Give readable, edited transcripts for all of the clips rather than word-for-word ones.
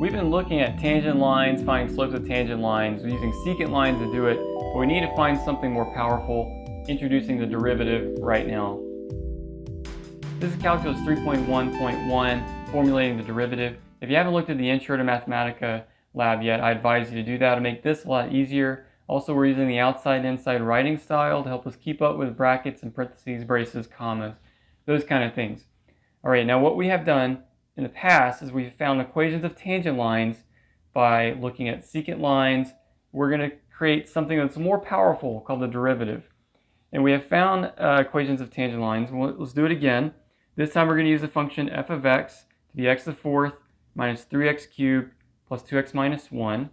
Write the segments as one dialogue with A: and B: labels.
A: We've been looking at tangent lines, finding slopes of tangent lines, using secant lines to do it, but we need to find something more powerful, introducing the derivative right now. This is Calculus 3.1.1, Formulating the Derivative. If you haven't looked at the Intro to Mathematica lab yet, I advise you to do that to make this a lot easier. Also, we're using the outside-inside writing style to help us keep up with brackets and parentheses, braces, commas, those kind of things. All right, now what we have done in the past is we've found equations of tangent lines by looking at secant lines. We're going to create something that's more powerful called the derivative. And we have found equations of tangent lines. Let's do it again. This time we're going to use the function f of x to be x to the fourth minus 3x cubed plus 2x minus 1.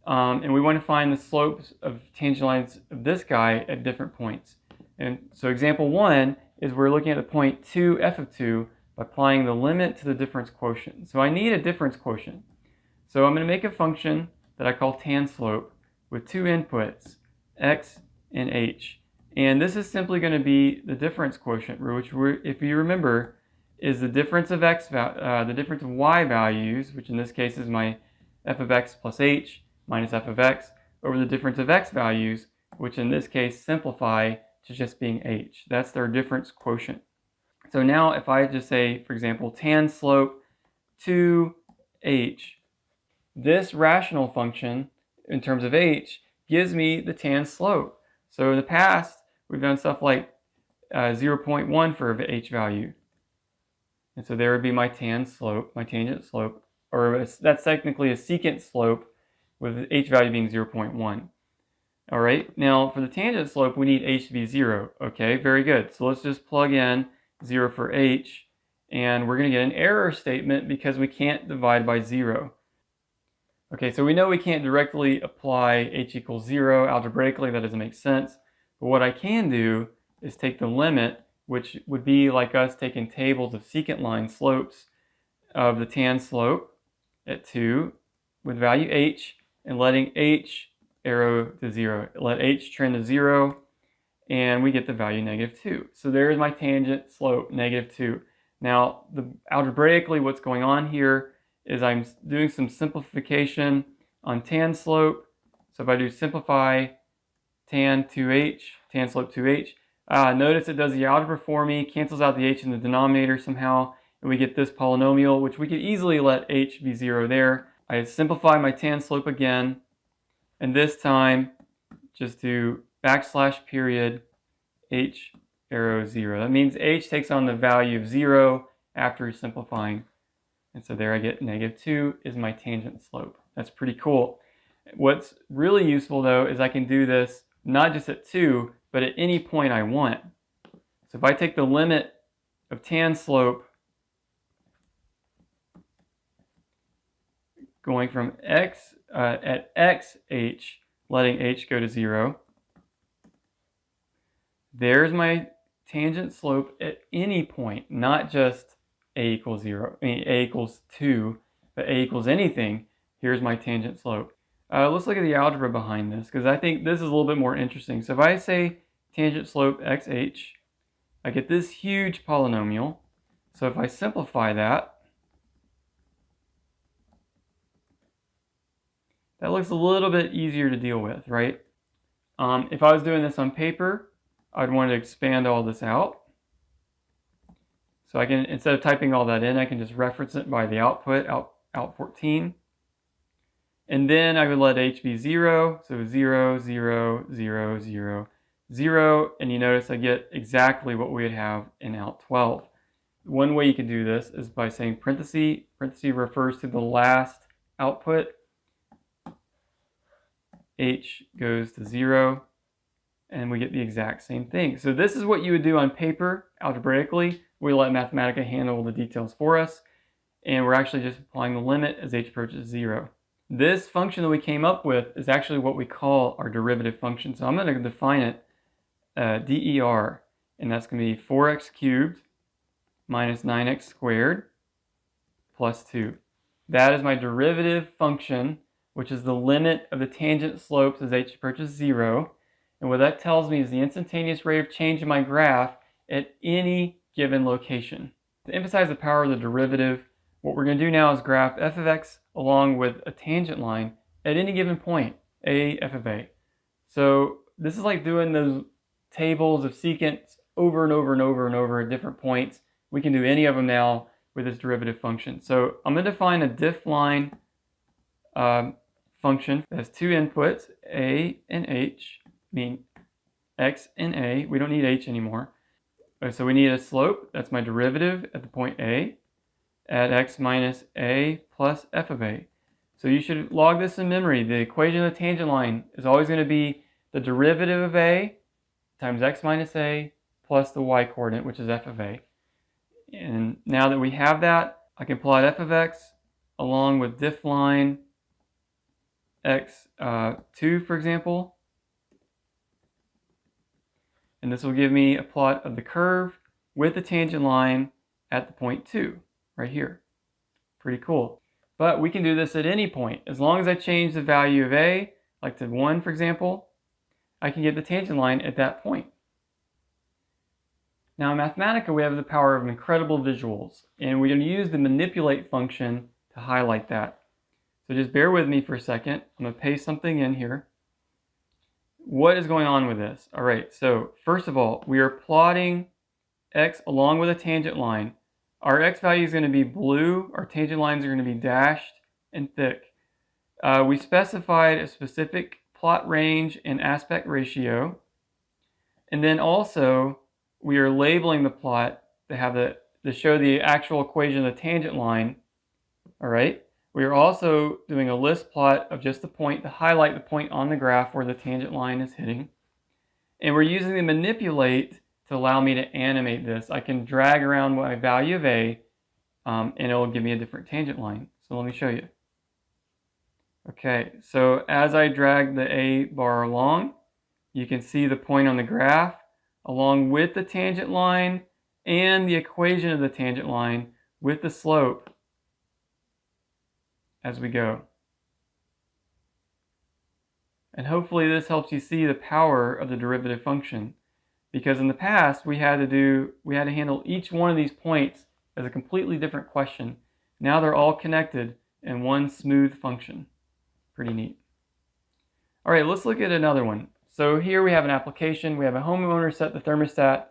A: And we want to find the slopes of tangent lines of this guy at different points. And so example 1 is we're looking at the point 2, f of 2, by applying the limit to the difference quotient. So I need a difference quotient. So I'm going to make a function that I call tan slope with two inputs, x and h. And this is simply going to be the difference quotient, which, if you remember, is the difference of the difference of y values, which in this case is my f of x plus h minus f of x, over the difference of x values, which in this case simplify to just being h. That's their difference quotient. So now if I just say, for example, tan slope 2h, this rational function in terms of h gives me the tan slope. So in the past, we've done stuff like 0.1 for h value. And so there would be my tan slope, my tangent slope, or that's technically a secant slope with h value being 0.1. All right, now for the tangent slope, we need h to be 0. Okay, very good. So let's just plug in 0 for h, and we're going to get an error statement because we can't divide by 0. Okay, so we know we can't directly apply h equals 0 algebraically. That doesn't make sense. But what I can do is take the limit, which would be like us taking tables of secant line slopes of the tan slope at 2 with value h and letting h arrow to 0. Let h trend to 0. And we get the value -2. So there's my tangent slope, -2. Now, algebraically, what's going on here is I'm doing some simplification on tan slope. So if I do simplify tan 2h, tan slope 2h, notice it does the algebra for me, cancels out the h in the denominator somehow, and we get this polynomial, which we could easily let h be 0 there. I simplify my tan slope again, and this time just do \period h arrow 0. That means h takes on the value of 0 after simplifying. And so there I get -2 is my tangent slope. That's pretty cool. What's really useful though is I can do this not just at 2, but at any point I want. So if I take the limit of tan slope going from x at xh, letting h go to 0, there's my tangent slope at any point, not just a equals 0, a equals 2, but a equals anything. Here's my tangent slope. Let's look at the algebra behind this, because I think this is a little bit more interesting. So if I say tangent slope xh, I get this huge polynomial. So if I simplify that, that looks a little bit easier to deal with, right? If I was doing this on paper, I'd want to expand all this out. So I can, instead of typing all that in, I can just reference it by the output, out 14. And then I would let h be 0, so 0, 0, 0, 0, 0, and you notice I get exactly what we would have in out 12. One way you can do this is by saying parenthesis. Parenthesis refers to the last output. H goes to 0, and we get the exact same thing. So this is what you would do on paper, algebraically. We let Mathematica handle the details for us, and we're actually just applying the limit as h approaches 0. This function that we came up with is actually what we call our derivative function. So I'm going to define it DER, and that's going to be 4x cubed minus 9x squared plus 2. That is my derivative function, which is the limit of the tangent slopes as h approaches 0. And what that tells me is the instantaneous rate of change in my graph at any given location. To emphasize the power of the derivative, What we're going to do now is graph f of x along with a tangent line at any given point, a f of a. So this is like doing those tables of secants over and over and over and over at different points. We can do any of them now with this derivative function. So I'm going to define a diff line function that has two inputs, a and h, mean x and a. We don't need h anymore. So we need a slope. That's my derivative at the point a at x minus a plus f of a. So you should log this in memory. The equation of the tangent line is always going to be the derivative of a times x minus a plus the y coordinate, which is f of a. And now that we have that, I can plot f of x along with diff line x2, for example. And this will give me a plot of the curve with the tangent line at the point 2, right here. Pretty cool. But we can do this at any point. As long as I change the value of a, like to 1, for example, I can get the tangent line at that point. Now in Mathematica, we have the power of incredible visuals, and we're going to use the manipulate function to highlight that. So just bear with me for a second. I'm going to paste something in here. What is going on with this? All right, so first of all, we are plotting x along with a tangent line. Our x value is going to be blue. Our tangent lines are going to be dashed and thick. We specified a specific plot range and aspect ratio. And then also, we are labeling the plot to show the actual equation of the tangent line. All right. We are also doing a list plot of just the point to highlight the point on the graph where the tangent line is hitting. And we're using the manipulate to allow me to animate this. I can drag around my value of a, and it will give me a different tangent line. So let me show you. Okay, so as I drag the a bar along, you can see the point on the graph along with the tangent line and the equation of the tangent line with the slope as we go. And hopefully this helps you see the power of the derivative function, because in the past we had to handle each one of these points as a completely different question. Now they're all connected in one smooth function. Pretty neat. All right, let's look at another one. So here we have an application. We have a homeowner set the thermostat.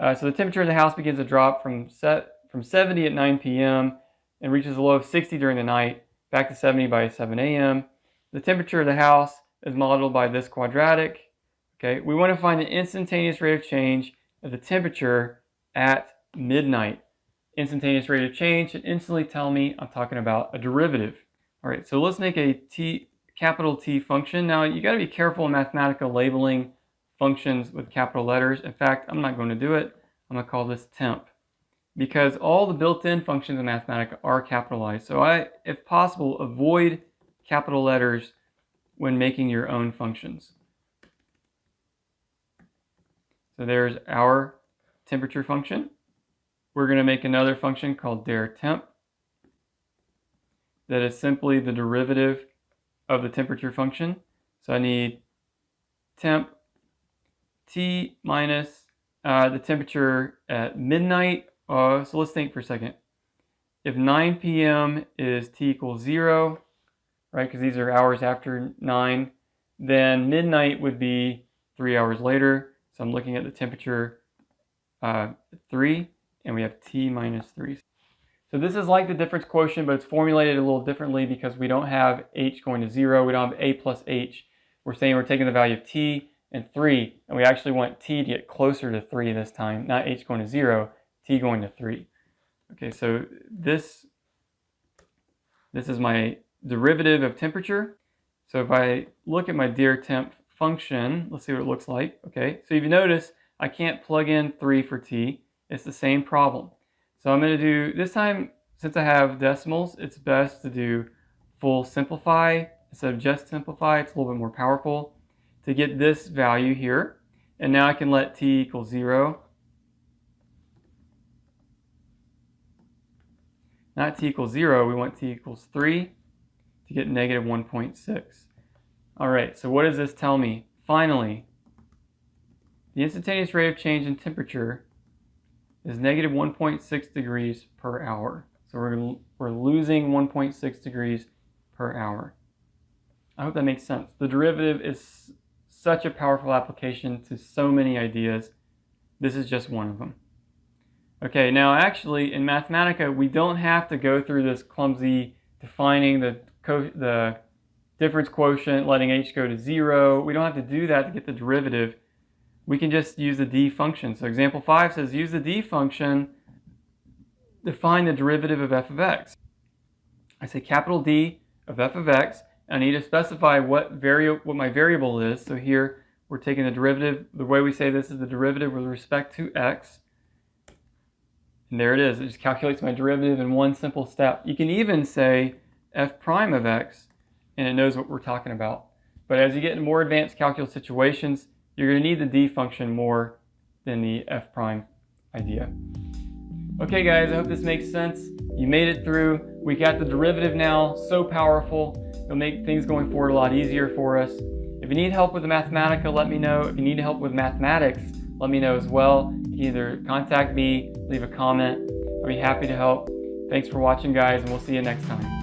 A: So the temperature in the house begins to drop from 70 at 9 p.m. and reaches a low of 60 during the night, back to 70 by 7 a.m. The temperature of the house is modeled by this quadratic. Okay, we want to find the instantaneous rate of change of the temperature at midnight. Instantaneous rate of change should instantly tell me I'm talking about a derivative. All right, so let's make a capital T function. Now you got to be careful in Mathematica labeling functions with capital letters. In fact, I'm not going to do it. I'm going to call this temp, because all the built-in functions in Mathematica are capitalized. So if possible, avoid capital letters when making your own functions. So there's our temperature function. We're going to make another function called derTemp that is simply the derivative of the temperature function. So I need temp T minus the temperature at midnight. So let's think for a second. If 9 p.m. is T equals 0, right, because these are hours after 9, then midnight would be 3 hours later. So I'm looking at the temperature 3, and we have T minus 3. So this is like the difference quotient, but it's formulated a little differently because we don't have h going to 0. We don't have a plus h. We're saying we're taking the value of t and 3, and we actually want t to get closer to 3 this time, not h going to 0, t going to 3. Okay, so this is my derivative of temperature. So if I look at my derTemp function, let's see what it looks like. Okay, so if you notice, I can't plug in 3 for t. It's the same problem. So I'm going to do, this time, since I have decimals, it's best to do full simplify instead of just simplify. It's a little bit more powerful to get this value here. And now I can let t equal 0. Not t equals 0, we want t equals 3 to get negative 1.6. All right, so what does this tell me? Finally, the instantaneous rate of change in temperature is negative 1.6 degrees per hour. So we're losing 1.6 degrees per hour. I hope that makes sense. The derivative is such a powerful application to so many ideas. This is just one of them. Okay, now actually in Mathematica, we don't have to go through this clumsy defining the difference quotient, letting h go to 0. We don't have to do that to get the derivative. We can just use the d function. So example 5 says use the d function, define the derivative of f of x. I say capital D of f of x. I need to specify what my variable is. So here we're taking the derivative. The way we say this is the derivative with respect to x. And there it is. It just calculates my derivative in one simple step. You can even say f prime of x, and it knows what we're talking about. But as you get into more advanced calculus situations, you're going to need the d function more than the f prime idea. Okay guys, I hope this makes sense. You made it through. We got the derivative now, so powerful. It'll make things going forward a lot easier for us. If you need help with the Mathematica, let me know. If you need help with mathematics, let me know as well. You can either contact me, leave a comment. I'll be happy to help. Thanks for watching guys, and we'll see you next time.